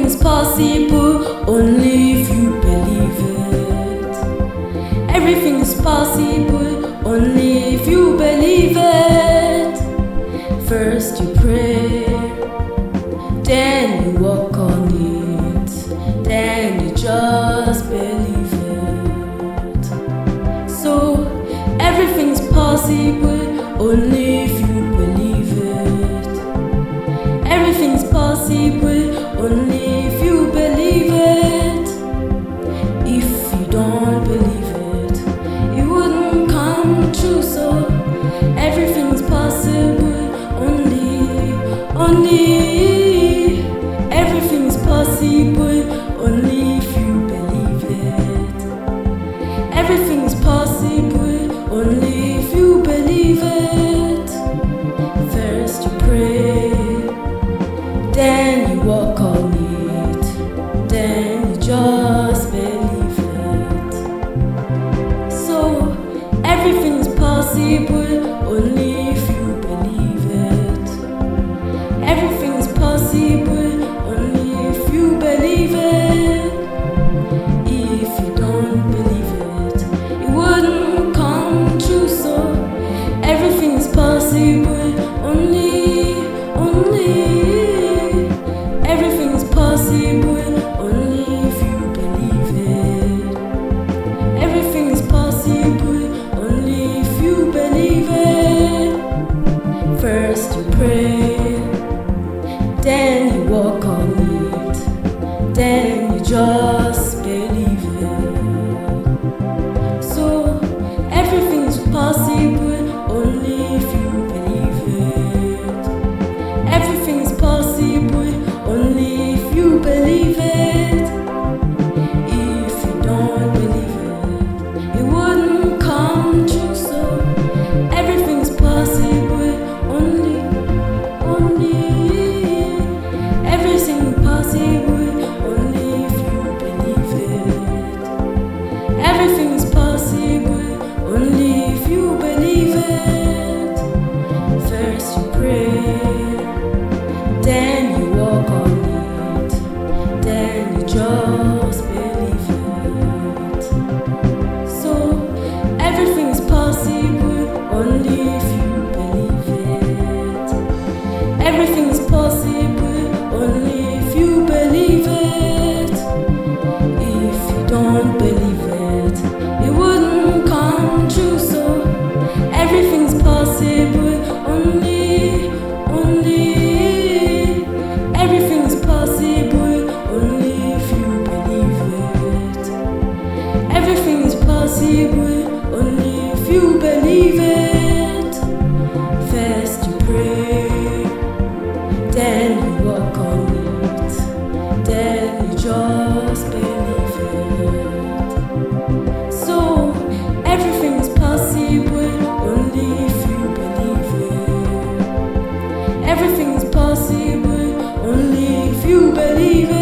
Everything's possible only if you believe it. Everything's possible only if you believe it. First you pray, then you walk on it, then you just believe it. So everything's possible only if you believe it. Everything's possible only if you believe it. If you don't believe it, it wouldn't come true. So everything's possible only everything's possible only if you believe it. Everything's possible only if you believe it. First you pray, then you walk on it, then you just believe it. So everything's possible only if you believe it. Everything's possible only if you believe it. If you don't believe it, it wouldn't come true. So everything's possible only everything's possible only if you believe it. Everything's possible only if you believe it. First you pray, then you walk on it, then you just believe it. So everything's possible only if you believe it. Everything's possible only if you believe it. If you don't believe it, it wouldn't come true. So everything's possible only everything's possible only if you believe it. Everything's possible only if you believe it. First you pray, then you walk on it, then you just believe it. So everything's possible only if you believe it. Everything's possible only if you believe it. If you don't believe it, it wouldn't come true. So everything's possible only everything's possible only if you believe it. Everything's possible only if you believe it. First you pray, then you walk on it, then you just believe it. So everything's possible only if you believe it. Everything's possible only if you believe it.